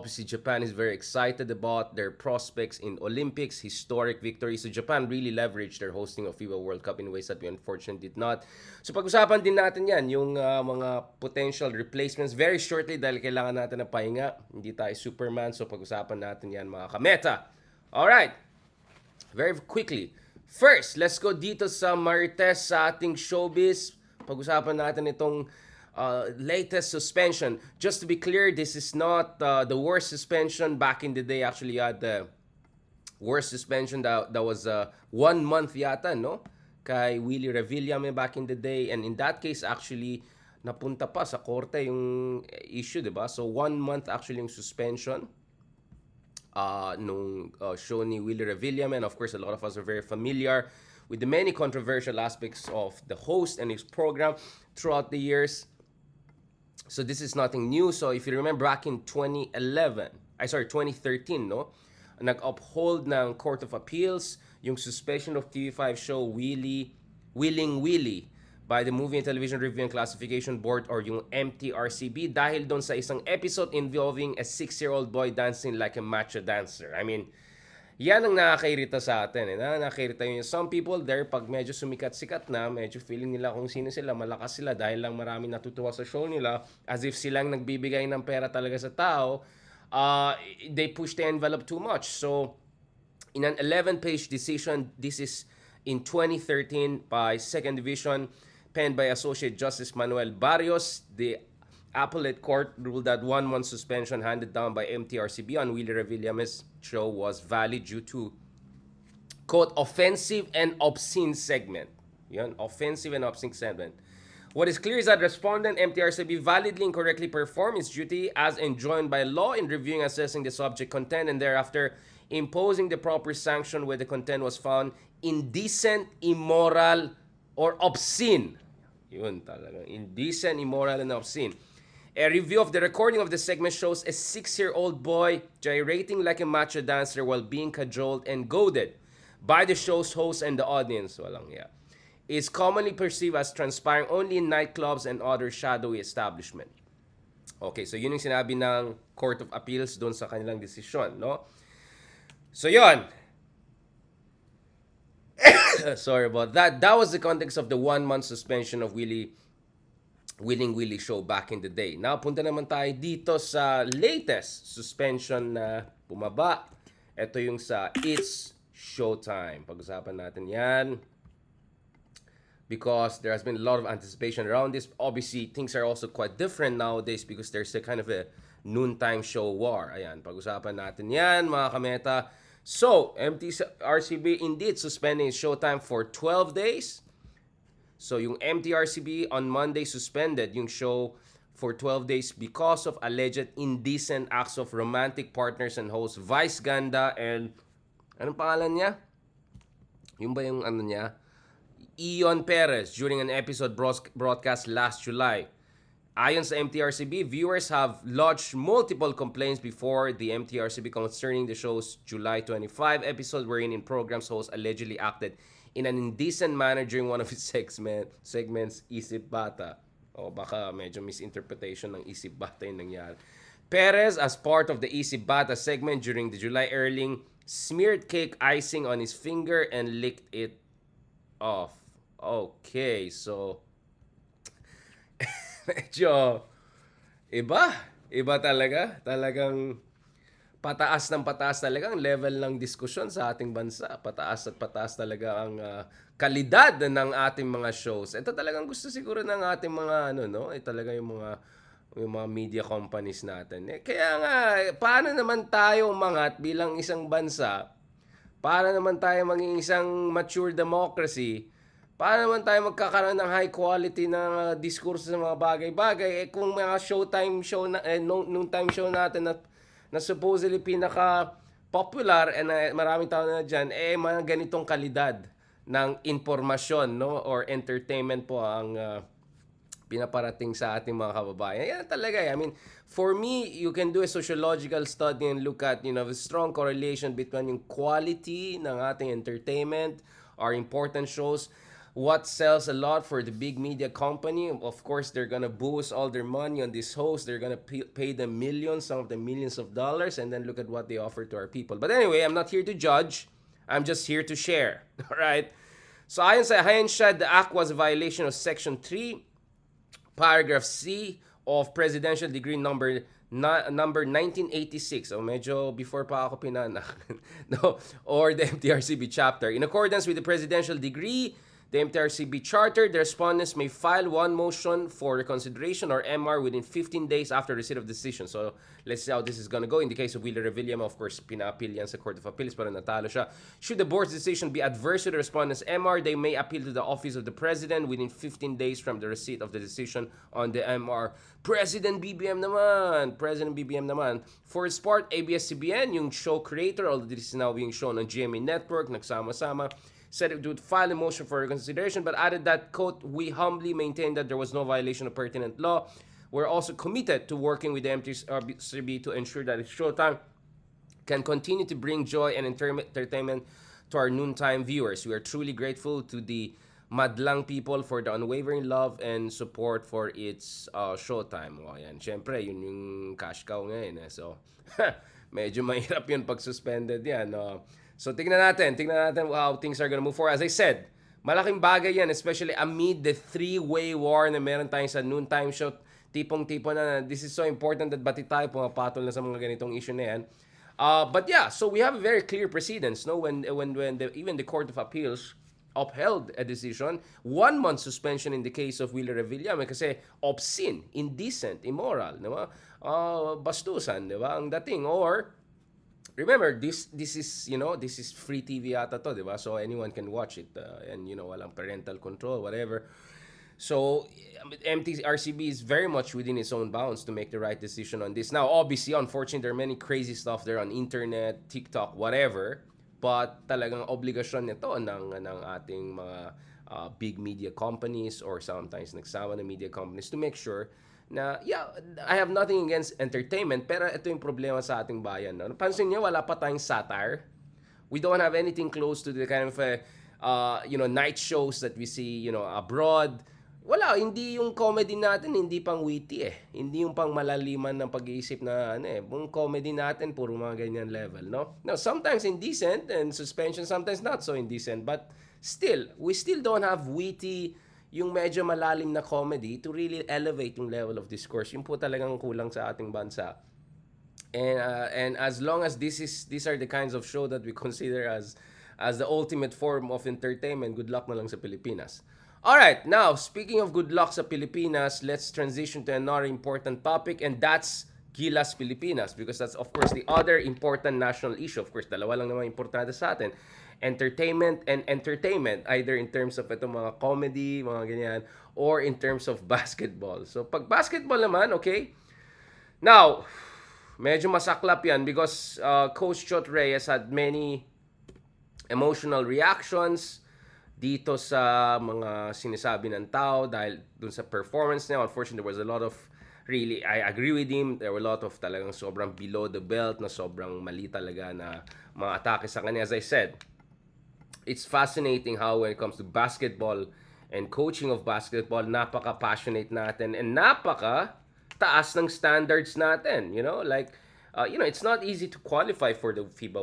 Obviously, Japan is very excited about their prospects in Olympics, historic victory. So Japan really leveraged their hosting of FIBA World Cup in ways that we unfortunately did not. So pag-usapan din natin yan, yung mga potential replacements very shortly dahil kailangan natin ng pahinga. Hindi tayo Superman, so pag-usapan natin yan mga kameta. Alright, very quickly. First, let's go dito sa Marites sa ating showbiz. Pag-usapan natin itong latest suspension. Just to be clear, this is not the worst suspension. Back in the day, actually, the worst suspension that was 1 month yata, no? Kay Willie Revillame back in the day. And in that case, actually, napunta pa sa korte yung issue, di ba? So, 1 month actually yung suspension nung show ni Willie Revillame. And of course, a lot of us are very familiar with the many controversial aspects of the host and his program throughout the years. So this is nothing new. So if you remember back in 2013, no? Nag-uphold ng Court of Appeals yung suspension of TV5 show Willing Willie by the Movie and Television Review and Classification Board or yung MTRCB dahil doon sa isang episode involving a 6-year-old boy dancing like a macho dancer. I mean, yan ang nakakairita sa atin. Nakakairita yun. Some people there, pag medyo sumikat-sikat na, medyo feeling nila kung sino sila, malakas sila dahil lang maraming natutuwa sa show nila, as if silang nagbibigay ng pera talaga sa tao, they push the envelope too much. So, in an 11-page decision, this is in 2013 by Second Division, penned by Associate Justice Manuel Barrios, the appellate court ruled that 1 month suspension handed down by MTRCB on Willie Revillame's show was valid due to, quote, offensive and obscene segment. Yan, offensive and obscene segment. What is clear is that respondent MTRCB validly and correctly performed its duty as enjoined by law in reviewing and assessing the subject content and thereafter imposing the proper sanction where the content was found indecent, immoral, or obscene. Yun talaga. Indecent, immoral, and obscene. A review of the recording of the segment shows a 6-year-old boy gyrating like a macho dancer while being cajoled and goaded by the show's host and the audience. Walang yeah. Is commonly perceived as transpiring only in nightclubs and other shadowy establishment. Okay, so yun yung sinabi ng Court of Appeals doon sa kanilang desisyon, no? So yun. Sorry about that. That was the context of the 1 month suspension of Willing Willie show back in the day. Now, punta naman tayo dito sa latest suspension na bumaba. Ito yung sa It's Showtime. Pag-usapan natin yan. Because there has been a lot of anticipation around this. Obviously, things are also quite different nowadays because there's a kind of a noontime show war. Ayan, pag-usapan natin yan, mga kameta. So, MTRCB indeed suspending Showtime for 12 days. So, yung MTRCB on Monday suspended yung show for 12 days because of alleged indecent acts of romantic partners and hosts Vice Ganda and anong pangalan niya? Yung ba yung ano niya? Ion Perez during an episode broadcast last July. Ayon sa MTRCB, viewers have lodged multiple complaints before the MTRCB concerning the show's July 25 episode wherein in program's host allegedly acted in an indecent manner during one of its segments, Isip Bata. O baka medyo misinterpretation ng Isip Bata yung nangyari. Perez, as part of the Isip Bata segment during the July airing, smeared cake icing on his finger and licked it off. Okay, so medyo iba talaga. Talagang pataas ng pataas talaga ang level ng diskusyon sa ating bansa. Pataas at pataas talaga ang kalidad ng ating mga shows. Ito talagang gusto siguro ng ating mga talaga yung mga media companies natin. Kaya nga, paano naman tayo umangat bilang isang bansa? Paano naman tayo maging isang mature democracy? Paano naman tayo magkakaroon ng high quality na diskurso sa mga bagay-bagay? Kung mga showtime show na, noontime show natin na supposedly pinaka-popular and maraming tao na dyan, mga ganitong kalidad ng informasyon, no? Or entertainment po ang pinaparating sa ating mga kababayan. Yan talaga. I mean, for me, you can do a sociological study and look at, the strong correlation between yung quality ng ating entertainment, our important shows, what sells a lot for the big media company. Of course, they're gonna boost all their money on this host. They're gonna pay them millions, some of them millions of dollars, and then look at what they offer to our people. But anyway, I'm not here to judge. I'm just here to share. All right. So ayon sa ahensya, the act was a violation of Section 3, Paragraph C of Presidential Decree number 1986. O medyo before pa ako pinanak. No, or the MTRCB chapter. In accordance with the Presidential Decree, the MTRCB Charter, the respondents may file one motion for reconsideration or MR within 15 days after receipt of decision. So, let's see how this is gonna go. In the case of Wheeler Revillame, of course, pina-appeal yan sa Court of Appeals pero natalo siya. Should the board's decision be adverse to the respondent's MR, they may appeal to the Office of the President within 15 days from the receipt of the decision on the MR. President BBM naman! President BBM naman. For its part, ABS-CBN, yung show creator, although this is now being shown on GMA Network, nagsama-sama, said it would file a motion for reconsideration, but added that, quote, we humbly maintain that there was no violation of pertinent law. We're also committed to working with the MTRCB to ensure that Showtime can continue to bring joy and entertainment to our noontime viewers. We are truly grateful to the Madlang people for the unwavering love and support for its Showtime. O, yan. Siyempre, yun yung cash cow ngayon. So, medyo mahirap yun pag suspended yan. So, tingnan natin how things are gonna move forward. As I said, malaking bagay yan, especially amid the three-way war na meron tayong sa noontime show. Tipong-tipo na, this is so important that bati tayo pumapatol na sa mga ganitong issue na yan. But yeah, so we have a very clear precedence, no? When even the Court of Appeals upheld a decision, 1 month suspension in the case of Wheeler Revillame kasi obscene, indecent, immoral, di ba? Bastusan, di ba? Ang dating. Or remember, this is, this is free TV ata to, di ba? So anyone can watch it, and walang parental control, whatever. So MTRCB is very much within its own bounds to make the right decision on this. Now, obviously, unfortunately, there are many crazy stuff there on internet, TikTok, whatever. But talagang obligasyon nito ng ating mga big media companies or sometimes nagsama na media companies to make sure na, yeah, I have nothing against entertainment, pero ito yung problema sa ating bayan. No? Pansin niyo, wala pa tayong satire. We don't have anything close to the kind of, night shows that we see, abroad. Wala, hindi yung comedy natin, hindi pang witty eh. Hindi yung pang malaliman ng pag-iisip na, yung comedy natin, puro mga ganyan level, no? Now, sometimes indecent, and suspension sometimes not so indecent, but still, we still don't have witty, yung medyo malalim na comedy to really elevate yung level of discourse. Yung po talagang kulang sa ating bansa. And as long as these are the kinds of show that we consider as the ultimate form of entertainment, good luck na lang sa Pilipinas. Alright, now, speaking of good luck sa Pilipinas, let's transition to another important topic, and that's Gilas Pilipinas, because that's, of course, the other important national issue. Of course, dalawa lang naman importante sa atin. Entertainment and entertainment, either in terms of itong mga comedy, mga ganyan, or in terms of basketball. So, pag basketball naman, okay? Now, medyo masaklap yan because Coach Chot Reyes had many emotional reactions dito sa mga sinasabi ng tao dahil dun sa performance niya. Unfortunately, there was a lot of, really, I agree with him, there were a lot of talagang sobrang below the belt na sobrang mali talaga na mga atake sa kanya. As I said, it's fascinating how when it comes to basketball and coaching of basketball, napaka-passionate natin and napaka-taas ng standards natin. Like, it's not easy to qualify for the FIBA